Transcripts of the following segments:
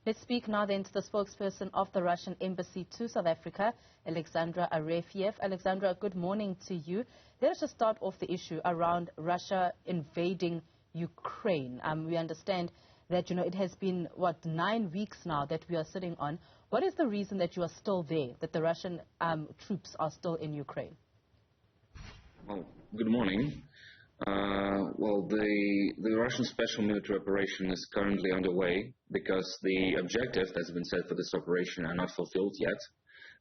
Let's speak now then to the spokesperson of the Russian Embassy to South Africa, Alexandra Arefiev. Alexandra, good morning to you. Let us just start off the issue around Russia invading Ukraine. We understand that, it has been, 9 weeks now that we are sitting on. What is the reason that you are still there, that the Russian troops are still in Ukraine? Well, good morning. The Russian special military operation is currently underway because the objectives that's been set for this operation are not fulfilled yet.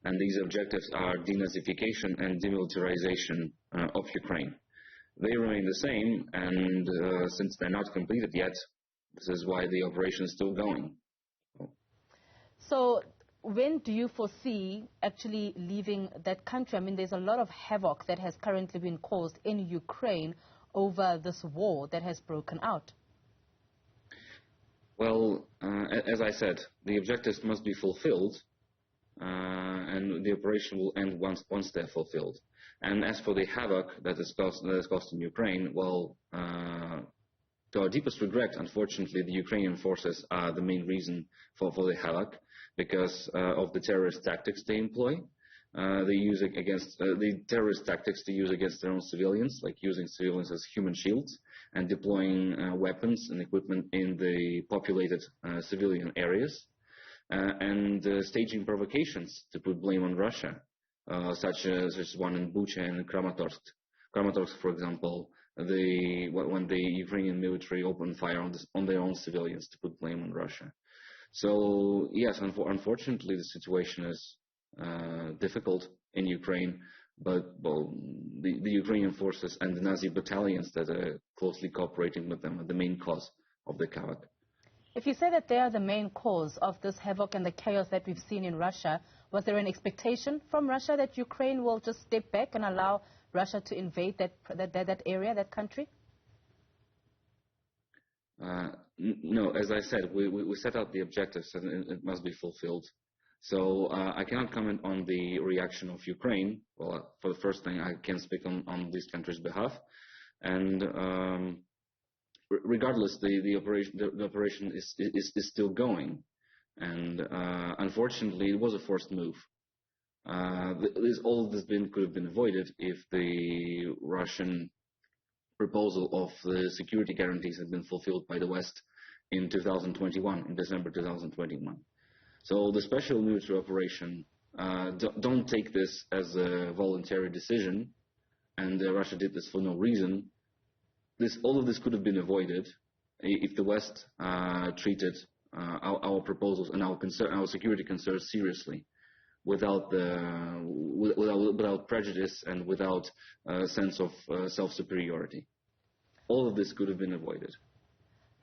And these objectives are denazification and demilitarization of Ukraine. They remain the same, and since they're not completed yet, this is why the operation is still going. So when do you foresee actually leaving that country? I mean, there's a lot of havoc that has currently been caused in Ukraine over this war that has broken out. Well, as I said, the objectives must be fulfilled, and the operation will end once they're fulfilled. And as for the havoc that is caused in Ukraine, well, to our deepest regret, unfortunately, the Ukrainian forces are the main reason for the havoc because of the terrorist tactics they employ. They use against the terrorist tactics they use against their own civilians, like using civilians as human shields and deploying weapons and equipment in the populated civilian areas, and staging provocations to put blame on Russia, such as one in Bucha and Kramatorsk. Kramatorsk, for example, when the Ukrainian military opened fire on their own civilians to put blame on Russia. So yes, unfortunately, the situation is difficult in Ukraine, but the Ukrainian forces and the Nazi battalions that are closely cooperating with them are the main cause of the havoc. If you say that they are the main cause of this havoc and the chaos that we've seen in Russia, was there an expectation from Russia that Ukraine will just step back and allow Russia to invade that area, that country? No, as I said, we set out the objectives and it must be fulfilled. So I cannot comment on the reaction of Ukraine. Well, for the first thing, I can speak on this country's behalf. And regardless, the operation is still going. And unfortunately, it was a forced move. All of this could have been avoided if the Russian proposal of the security guarantees had been fulfilled by the West in 2021, in December 2021. So the special military operation, don't take this as a voluntary decision, and Russia did this for no reason. All of this could have been avoided if the West treated our proposals and our security concerns seriously, without prejudice and without a sense of self-superiority. All of this could have been avoided.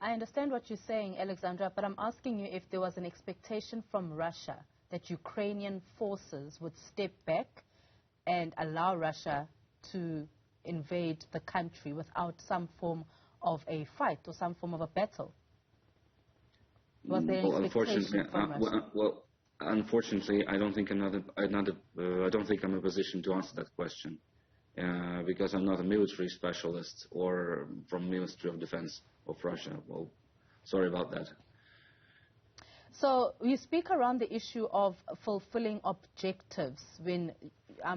I understand what you're saying, Alexandra, but I'm asking you if there was an expectation from Russia that Ukrainian forces would step back and allow Russia to invade the country without some form of a fight or some form of a battle. Was there an expectation from Russia? Unfortunately, I don't think I'm in a position to answer that question because I'm not a military specialist or from Ministry of Defense of Russia. Well, sorry about that. So we speak around the issue of fulfilling objectives when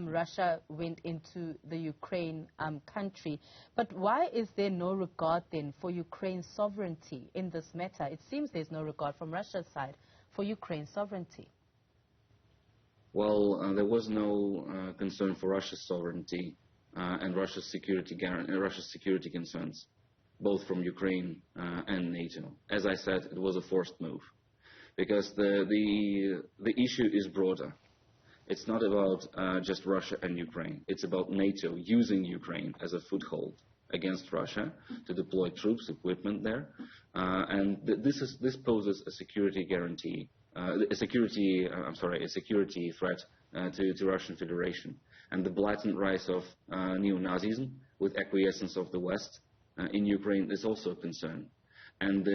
Russia went into the Ukraine country. But why is there no regard then for Ukraine's sovereignty in this matter? It seems there's no regard from Russia's side for Ukraine's sovereignty. Well, there was no concern for Russia's sovereignty and Russia's security concerns, both from Ukraine and NATO. As I said, it was a forced move because the issue is broader. It's not about just Russia and Ukraine. It's about NATO using Ukraine as a foothold against Russia to deploy troops, equipment there, and this poses a security guarantee, a security threat to Russian Federation, and the blatant rise of neo-Nazism with acquiescence of the West in Ukraine is also a concern. And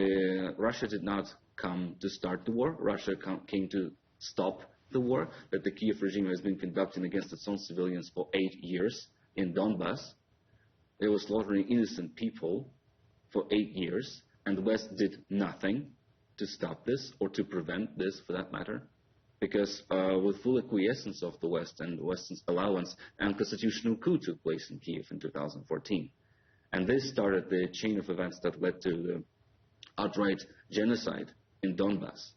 Russia did not come to start the war. Russia came to stop the war that the Kiev regime has been conducting against its own civilians for 8 years in Donbass. They were slaughtering innocent people for 8 years, and the West did nothing to stop this or to prevent this, for that matter, because with full acquiescence of the West and West's allowance, an unconstitutional coup took place in Kiev in 2014. And this started the chain of events that led to the outright genocide in Donbass.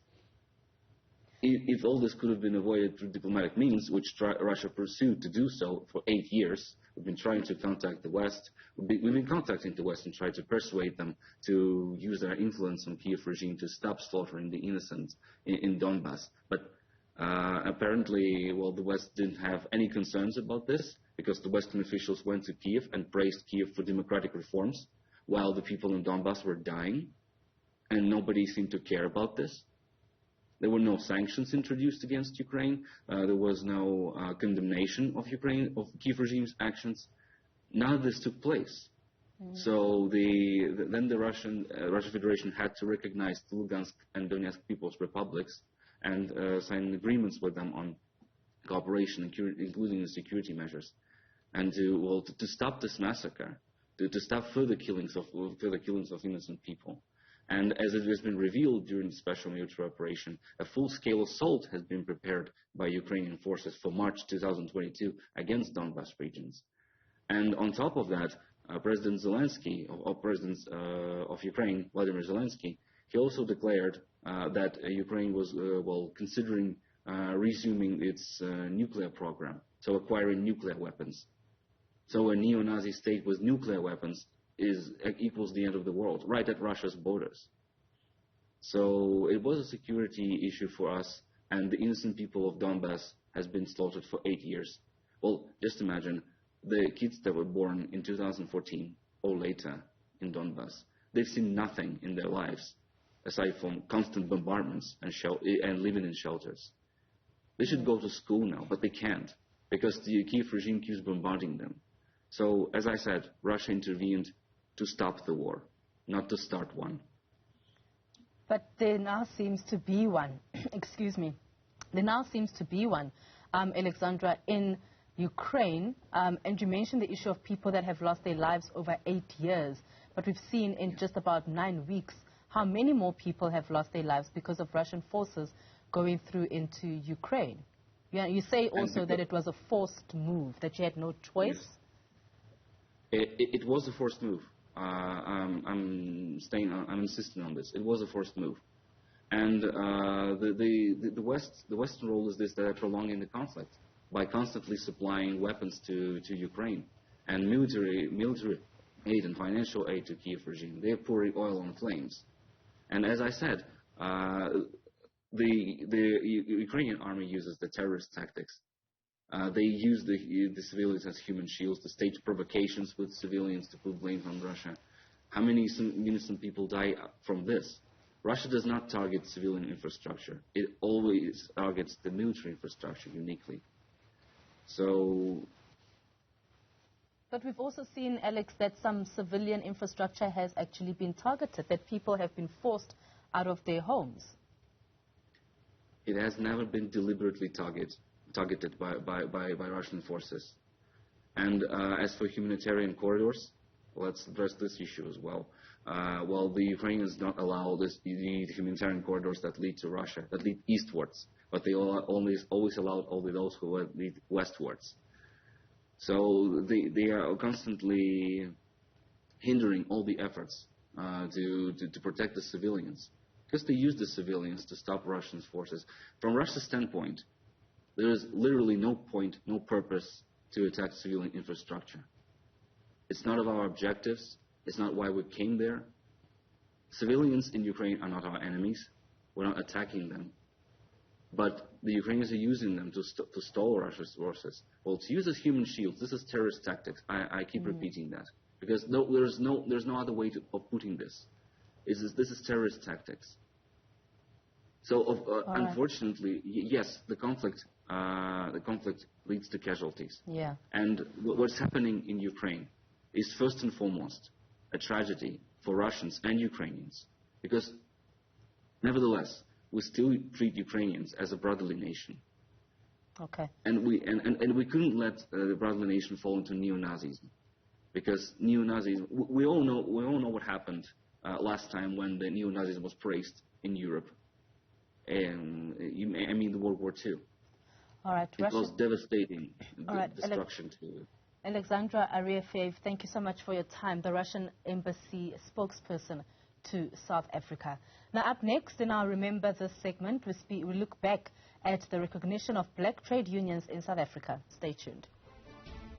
If all this could have been avoided through diplomatic means, which Russia pursued to do so for 8 years, we've been trying to contact the West. We've been contacting the West and trying to persuade them to use their influence on Kiev regime to stop slaughtering the innocent in Donbass. But apparently, well, the West didn't have any concerns about this, because the Western officials went to Kiev and praised Kiev for democratic reforms, while the people in Donbass were dying, and nobody seemed to care about this. There were no sanctions introduced against Ukraine. There was no condemnation of Kiev regime's actions. None of this took place. So then the Russian Federation had to recognize the Lugansk and Donetsk People's Republics and sign agreements with them on cooperation, including the security measures, and to stop this massacre, to stop further killings of innocent people. And as it has been revealed during the special military operation, a full-scale assault has been prepared by Ukrainian forces for March 2022 against Donbas regions. And on top of that, President Zelensky, President of Ukraine, Vladimir Zelensky, he also declared that Ukraine was considering resuming its nuclear program, so acquiring nuclear weapons. So a neo-Nazi state with nuclear weapons equals the end of the world, right at Russia's borders. So it was a security issue for us, and the innocent people of Donbass has been slaughtered for 8 years. Well, just imagine the kids that were born in 2014 or later in Donbass. They've seen nothing in their lives aside from constant bombardments and living in shelters. They should go to school now, but they can't, because the Kiev regime keeps bombarding them. So, as I said, Russia intervened to stop the war, not to start one. But there now seems to be one. Excuse me. There now seems to be one, Alexandra, in Ukraine. And you mentioned the issue of people that have lost their lives over 8 years. But we've seen in just about 9 weeks how many more people have lost their lives because of Russian forces going through into Ukraine. You say also that it was a forced move, that you had no choice? Yes. It was a forced move. I'm insisting on this. It was a forced move, and the Western role is this: that they're prolonging the conflict by constantly supplying weapons to Ukraine and military aid and financial aid to Kiev regime. They're pouring oil on flames, and as I said, the Ukrainian army uses the terrorist tactics. They use the civilians as human shields to stage provocations with civilians to put blame on Russia. How many innocent people die from this? Russia does not target civilian infrastructure. It always targets the military infrastructure uniquely. So... But we've also seen, Alex, that some civilian infrastructure has actually been targeted, that people have been forced out of their homes. It has never been deliberately targeted by Russian forces. And as for humanitarian corridors, let's address this issue as well. Well, the Ukrainians don't allow the humanitarian corridors that lead to Russia, that lead eastwards, but they always allowed only those who lead westwards. So they are constantly hindering all the efforts to protect the civilians, because they use the civilians to stop Russian forces. From Russia's standpoint, there is literally no point, no purpose to attack civilian infrastructure. It's not of our objectives. It's not why we came there. Civilians in Ukraine are not our enemies. We're not attacking them. But the Ukrainians are using them to stall Russia's forces. Well, to use as human shields, this is terrorist tactics. I keep repeating that, because there's no other way of putting this. This is terrorist tactics. So unfortunately, yes, the conflict leads to casualties. Yeah. And what's happening in Ukraine is first and foremost a tragedy for Russians and Ukrainians, because nevertheless we still treat Ukrainians as a brotherly nation. Okay. And we couldn't let the brotherly nation fall into neo-Nazism, because neo-Nazism, we all know what happened last time when the neo-Nazism was praised in Europe. I mean the World War II. All right. It was devastating, All right. destruction to... Alexandra Arefiev, thank you so much for your time, the Russian Embassy spokesperson to South Africa. Now, up next in our Remember This segment, we look back at the recognition of black trade unions in South Africa. Stay tuned.